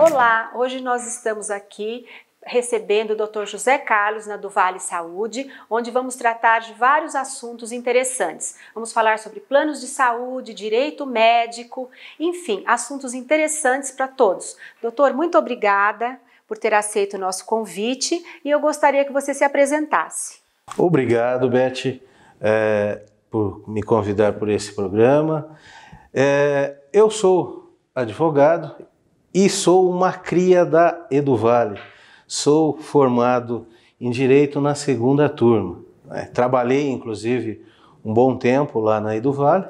Olá, hoje nós estamos aqui recebendo o Dr. José Carlos na do Vale Saúde, onde vamos tratar de vários assuntos interessantes. Vamos falar sobre planos de saúde, direito médico, enfim, assuntos interessantes para todos. Doutor, muito obrigada por ter aceito o nosso convite e eu gostaria que você se apresentasse. Obrigado, Beth, por me convidar por esse programa. Eu sou advogado e sou uma cria da EduVale. Sou formado em Direito na segunda turma. Trabalhei, inclusive, um bom tempo lá na EduVale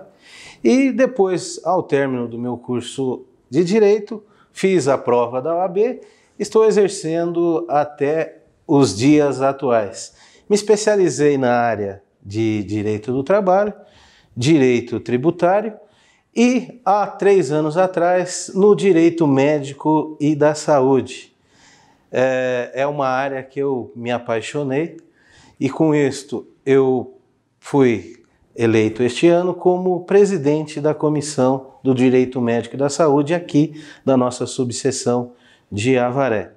e depois, ao término do meu curso de Direito, fiz a prova da OAB, estou exercendo até os dias atuais. Me especializei na área de Direito do Trabalho, Direito Tributário e, há 3 anos atrás, no Direito Médico e da Saúde. É uma área que eu me apaixonei e, com isto, eu fui eleito este ano como presidente da Comissão do Direito Médico e da Saúde aqui da nossa subseção de Avaré.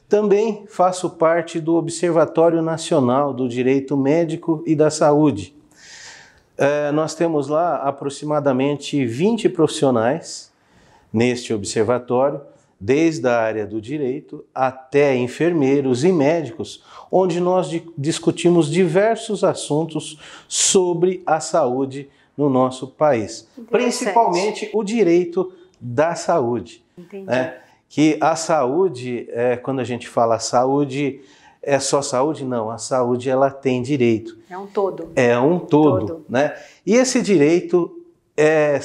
Também faço parte do Observatório Nacional do Direito Médico e da Saúde. Nós temos lá aproximadamente 20 profissionais neste observatório, desde a área do direito até enfermeiros e médicos, onde nós discutimos diversos assuntos sobre a saúde no nosso país, principalmente o direito da saúde. Entendi. Que a saúde, quando a gente fala saúde, é só saúde? Não, a saúde ela tem direito. É um todo. É um todo, né? E esse direito é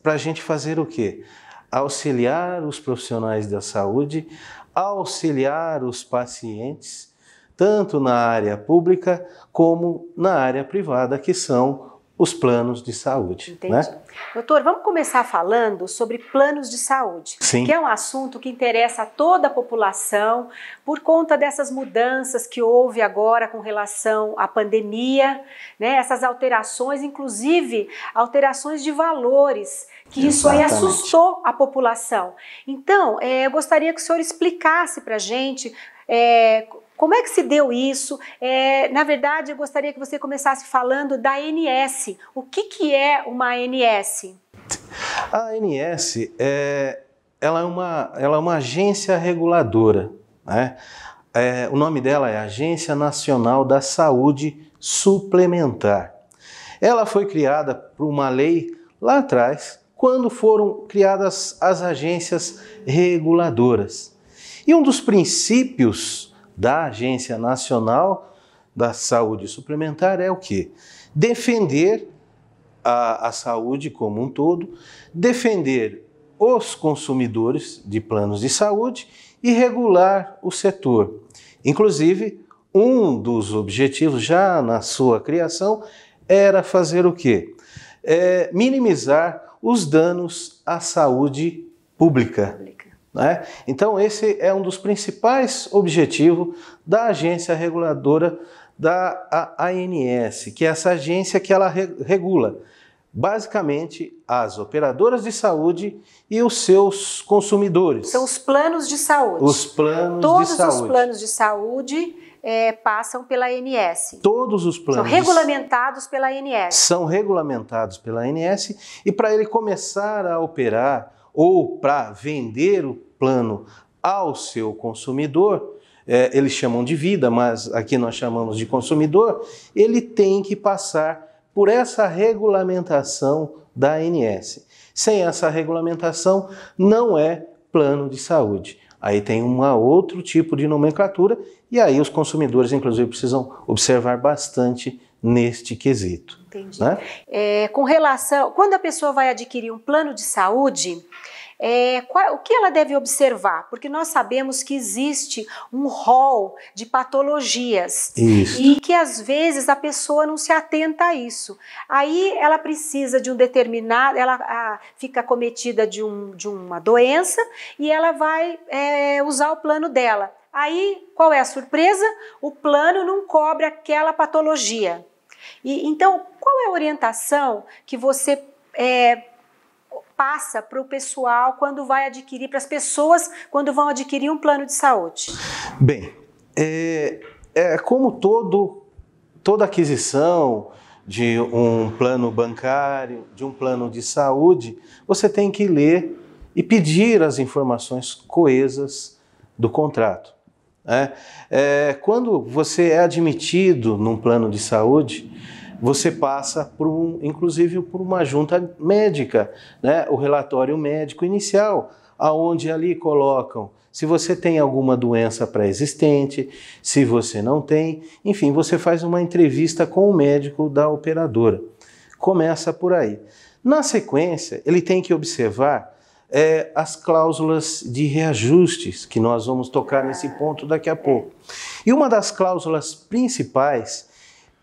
para a gente fazer o quê? Auxiliar os profissionais da saúde, auxiliar os pacientes, tanto na área pública como na área privada, que são os planos de saúde. Entendi. Né? Doutor, vamos começar falando sobre planos de saúde, Sim. Que é um assunto que interessa a toda a população por conta dessas mudanças que houve agora com relação à pandemia, né? Essas alterações, inclusive alterações de valores, que isso aí assustou a população. Então, eu gostaria que o senhor explicasse para a gente como é que se deu isso? Na verdade, eu gostaria que você começasse falando da ANS. O que é uma ANS? A ANS ela é uma agência reguladora, né? O nome dela é Agência Nacional da Saúde Suplementar. Ela foi criada por uma lei lá atrás, quando foram criadas as agências reguladoras. E um dos princípios da Agência Nacional da Saúde Suplementar é o quê? Defender a saúde como um todo, defender os consumidores de planos de saúde e regular o setor. Inclusive, um dos objetivos já na sua criação era fazer o quê? Minimizar os danos à saúde pública. Né? Então, esse é um dos principais objetivos da agência reguladora da ANS, que é essa agência que ela regula basicamente as operadoras de saúde e os seus consumidores. São os planos de saúde. Os planos Todos de saúde. Todos os planos de saúde passam pela ANS. Todos os planos. São regulamentados pela ANS. São regulamentados pela ANS e para ele começar a operar ou para vender o plano ao seu consumidor, eles chamam de vida, mas aqui nós chamamos de consumidor, ele tem que passar por essa regulamentação da ANS. Sem essa regulamentação, não é plano de saúde. Aí tem um outro tipo de nomenclatura e aí os consumidores, inclusive, precisam observar bastante neste quesito. Entendi. Né? Com relação, quando a pessoa vai adquirir um plano de saúde, o que ela deve observar? Porque nós sabemos que existe um rol de patologias. Isso. E que às vezes a pessoa não se atenta a isso. Aí ela precisa de um determinado, ela fica acometida de uma doença e ela vai usar o plano dela. Aí, qual é a surpresa? O plano não cobre aquela patologia. Então, qual é a orientação que você passa para o pessoal quando vai adquirir, para as pessoas quando vão adquirir um plano de saúde? Bem, como toda aquisição de um plano bancário, de um plano de saúde, você tem que ler e pedir as informações coesas do contrato. Quando você é admitido num plano de saúde, você passa inclusive por uma junta médica, né? O relatório médico inicial, aonde ali colocam se você tem alguma doença pré-existente, se você não tem, enfim, você faz uma entrevista com o médico da operadora. Começa por aí. Na sequência, ele tem que observar as cláusulas de reajustes, que nós vamos tocar nesse ponto daqui a pouco. E uma das cláusulas principais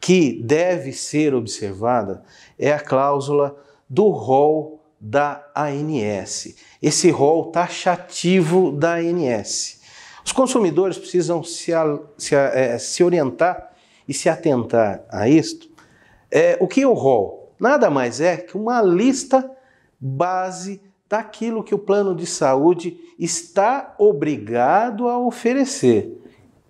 que deve ser observada é a cláusula do rol da ANS, esse rol taxativo da ANS. Os consumidores precisam se orientar e se atentar a isto. O que é o rol? Nada mais é que uma lista base daquilo que o plano de saúde está obrigado a oferecer.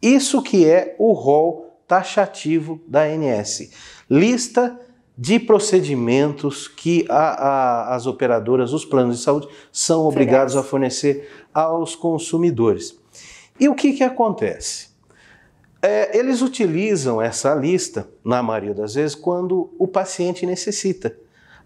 Isso que é o rol taxativo da ANS. Lista de procedimentos que as operadoras, os planos de saúde, são obrigados a fornecer aos consumidores. E o que acontece? Eles utilizam essa lista, na maioria das vezes, quando o paciente necessita.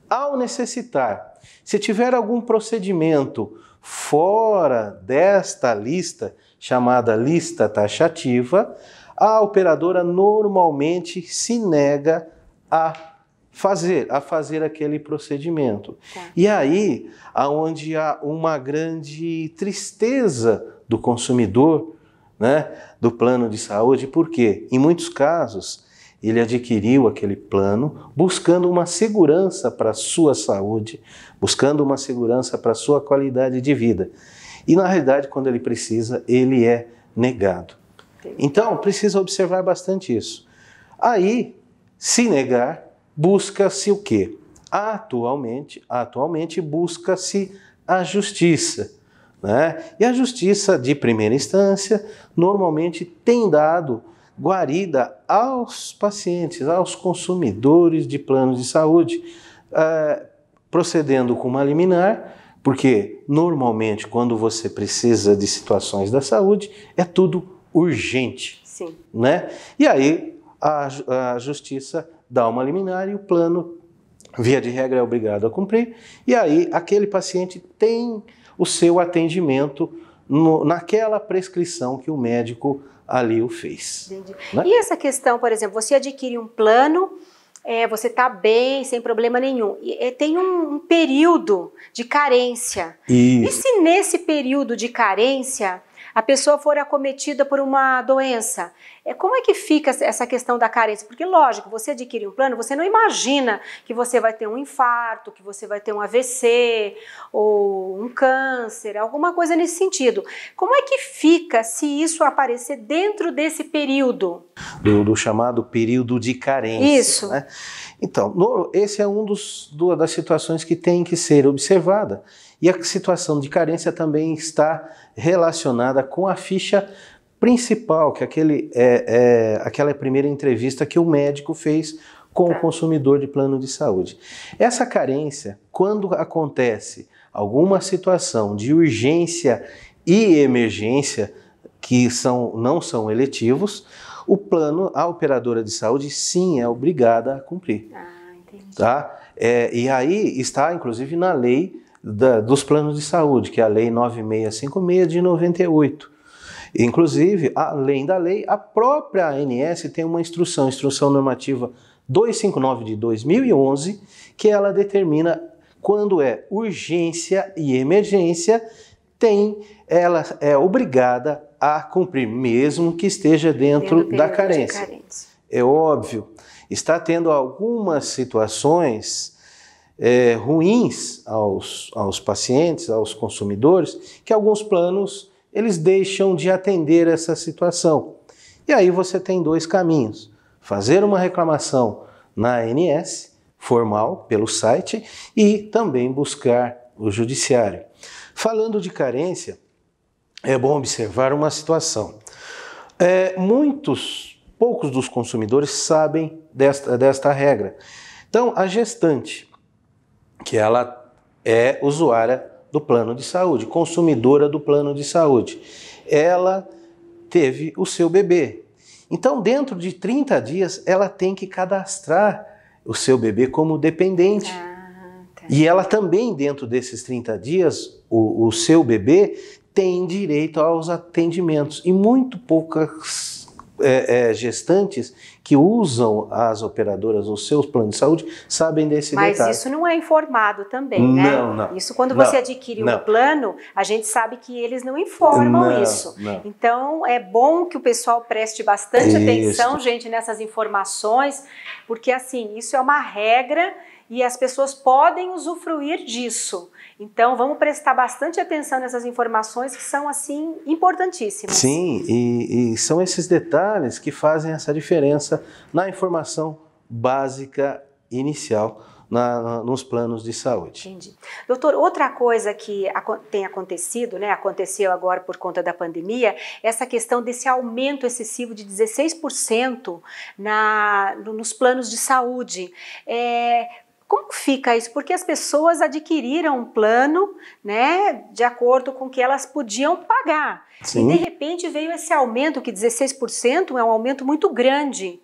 Ao necessitar, se tiver algum procedimento fora desta lista, chamada lista taxativa, a operadora normalmente se nega a fazer aquele procedimento. E aí, aonde há uma grande tristeza do consumidor, né, do plano de saúde, porque em muitos casos ele adquiriu aquele plano buscando uma segurança para a sua saúde, buscando uma segurança para a sua qualidade de vida. E na realidade, quando ele precisa, ele é negado. Então, precisa observar bastante isso. Aí, se negar, busca-se o quê? Atualmente busca-se a justiça, né? E a justiça de primeira instância normalmente tem dado guarida aos pacientes, aos consumidores de planos de saúde, procedendo com uma liminar, porque normalmente quando você precisa de situações da saúde, é tudo urgente. Sim. Né? E aí a justiça dá uma liminar e o plano, via de regra, é obrigado a cumprir, e aí aquele paciente tem o seu atendimento naquela prescrição que o médico ali o fez. Né? E essa questão, por exemplo, você adquire um plano, você está bem, sem problema nenhum, e tem um período de carência. Isso. E se nesse período de carência a pessoa for acometida por uma doença, como é que fica essa questão da carência? Porque, lógico, você adquire um plano, você não imagina que você vai ter um infarto, que você vai ter um AVC, ou um câncer, alguma coisa nesse sentido. Como é que fica se isso aparecer dentro desse período? Do chamado período de carência. Isso. Né? Então, esse é das situações que tem que ser observada. E a situação de carência também está relacionada com a ficha principal, que aquela primeira entrevista que o médico fez com o consumidor de plano de saúde. Essa carência, quando acontece alguma situação de urgência e emergência, que não são eletivos, a operadora de saúde sim é obrigada a cumprir. Entendi. Tá? E aí está, inclusive, na lei dos planos de saúde, que é a Lei 9656 de 98. Inclusive, além da lei, a própria ANS tem uma instrução normativa 259 de 2011, que ela determina quando é urgência e emergência, ela é obrigada a cumprir, mesmo que esteja dentro da carência. É óbvio, está tendo algumas situações ruins aos pacientes, aos consumidores, que alguns planos eles deixam de atender essa situação. E aí você tem dois caminhos: fazer uma reclamação na ANS, formal, pelo site, e também buscar o judiciário. Falando de carência, é bom observar uma situação. Poucos dos consumidores sabem desta regra. Então, a gestante, que ela é usuária do plano de saúde, consumidora do plano de saúde, ela teve o seu bebê. Então, dentro de 30 dias, ela tem que cadastrar o seu bebê como dependente. E ela também, dentro desses 30 dias, o seu bebê tem direito aos atendimentos. E muito poucas gestantes que usam as operadoras, os seus planos de saúde, sabem desse detalhe. Mas isso não é informado também, né? Não. Isso quando você adquire um plano, a gente sabe que eles não informam isso. Então, é bom que o pessoal preste bastante atenção, gente, nessas informações, porque assim, isso é uma regra e as pessoas podem usufruir disso. Então, vamos prestar bastante atenção nessas informações que são, assim, importantíssimas. Sim, e são esses detalhes que fazem essa diferença na informação básica inicial nos planos de saúde. Entendi. Doutor, outra coisa que tem acontecido, né, aconteceu agora por conta da pandemia, essa questão desse aumento excessivo de 16% nos planos de saúde. Como fica isso? Porque as pessoas adquiriram um plano, né, de acordo com o que elas podiam pagar. Sim. E de repente veio esse aumento, que 16% é um aumento muito grande.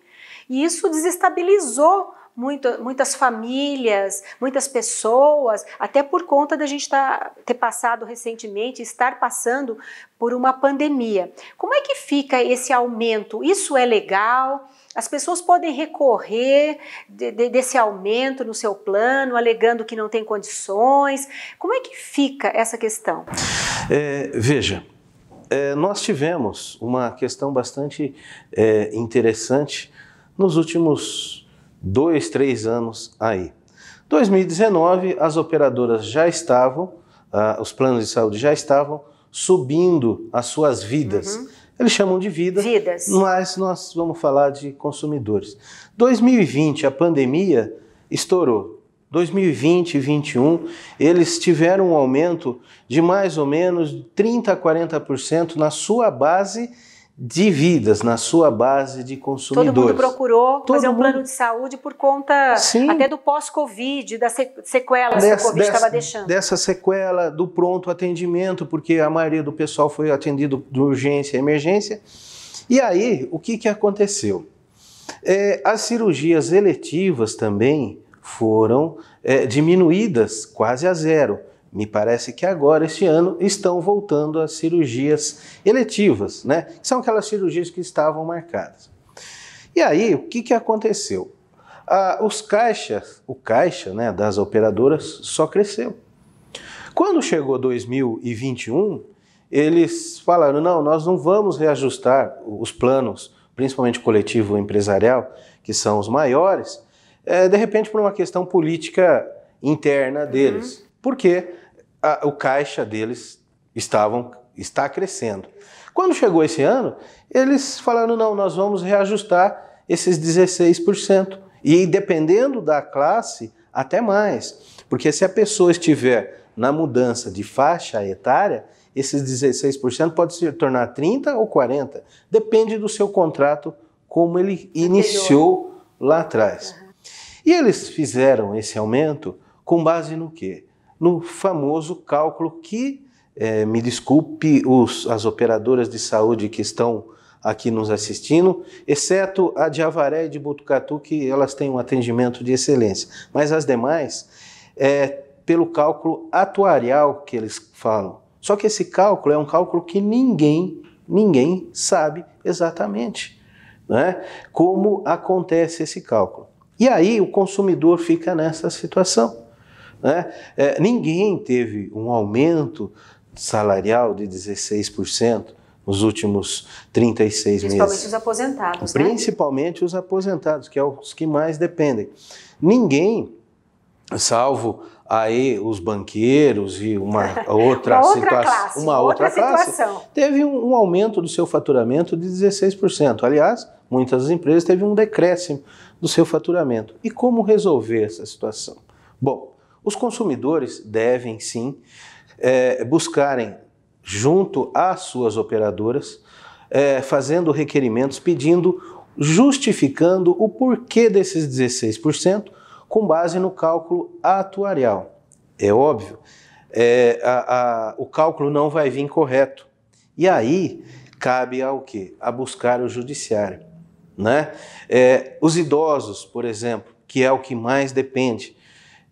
E isso desestabilizou muitas famílias, muitas pessoas, até por conta da gente ter passado recentemente, estar passando por uma pandemia. Como é que fica esse aumento? Isso é legal? As pessoas podem recorrer desse aumento no seu plano, alegando que não tem condições. Como é que fica essa questão? Veja, nós tivemos uma questão bastante interessante nos últimos 2, 3 anos aí. 2019, as operadoras já estavam, os planos de saúde já estavam subindo as suas vidas. Uhum. Eles chamam de vidas, mas nós vamos falar de consumidores. 2020, a pandemia estourou. 2020 e 2021, eles tiveram um aumento de mais ou menos 30% a 40% na sua base de vidas, na sua base de consumidores. Todo mundo procurou fazer um plano de saúde por conta até do pós-Covid, das sequelas que o Covid estava deixando. Dessa sequela, do pronto atendimento, porque a maioria do pessoal foi atendido de urgência e emergência. E aí, o que aconteceu? As cirurgias eletivas também foram diminuídas quase a zero. Me parece que agora, este ano, estão voltando as cirurgias eletivas, né? São aquelas cirurgias que estavam marcadas. E aí, o que aconteceu? O caixa, né, das operadoras só cresceu. Quando chegou 2021, eles falaram, não, nós não vamos reajustar os planos, principalmente coletivo empresarial, que são os maiores, de repente por uma questão política interna deles. Porque o caixa deles está crescendo. Quando chegou esse ano, eles falaram, não, nós vamos reajustar esses 16%. E dependendo da classe, até mais. Porque se a pessoa estiver na mudança de faixa etária, esses 16% pode se tornar 30% ou 40%. Depende do seu contrato, como ele iniciou lá atrás. E eles fizeram esse aumento com base no quê? No famoso cálculo que, me desculpe as operadoras de saúde que estão aqui nos assistindo, exceto a de Avaré e de Botucatu, que elas têm um atendimento de excelência. Mas as demais, pelo cálculo atuarial que eles falam. Só que esse cálculo é um cálculo que ninguém sabe exatamente, né, como acontece esse cálculo. E aí o consumidor fica nessa situação. Né? Ninguém teve um aumento salarial de 16% nos últimos 36 meses. Principalmente os aposentados, né? Principalmente os aposentados, que é os que mais dependem. Ninguém, salvo aí os banqueiros e uma outra situação, teve um aumento do seu faturamento de 16%. Aliás, muitas empresas teve um decréscimo do seu faturamento. E como resolver essa situação? Bom, Os consumidores devem sim buscarem junto às suas operadoras, fazendo requerimentos, pedindo, justificando o porquê desses 16% com base no cálculo atuarial. É óbvio, o cálculo não vai vir correto. E aí cabe ao quê? A buscar o judiciário, né? Os idosos, por exemplo, que é o que mais depende,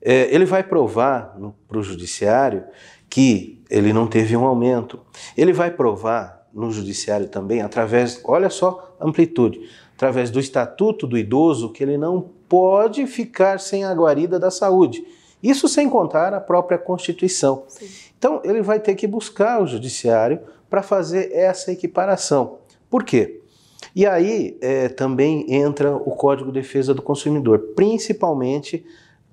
ele vai provar para o judiciário que ele não teve um aumento. Ele vai provar no judiciário também, através, olha só a amplitude, através do Estatuto do Idoso, que ele não pode ficar sem a guarida da saúde. Isso sem contar a própria Constituição. Sim. Então, ele vai ter que buscar o judiciário para fazer essa equiparação. Por quê? E aí também entra o Código de Defesa do Consumidor, principalmente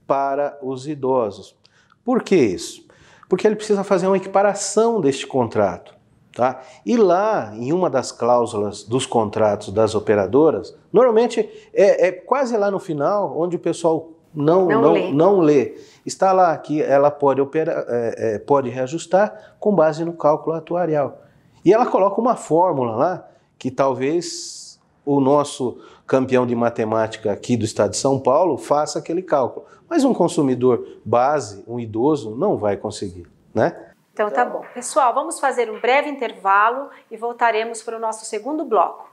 para os idosos. Por que isso? Porque ele precisa fazer uma equiparação deste contrato. Tá? E lá, em uma das cláusulas dos contratos das operadoras, normalmente quase lá no final, onde o pessoal não lê. Está lá que ela pode reajustar com base no cálculo atuarial. E ela coloca uma fórmula lá que talvez o nosso campeão de matemática aqui do estado de São Paulo faça aquele cálculo. Mas um consumidor base, um idoso, não vai conseguir, né? Então tá bom. Pessoal, vamos fazer um breve intervalo e voltaremos para o nosso segundo bloco.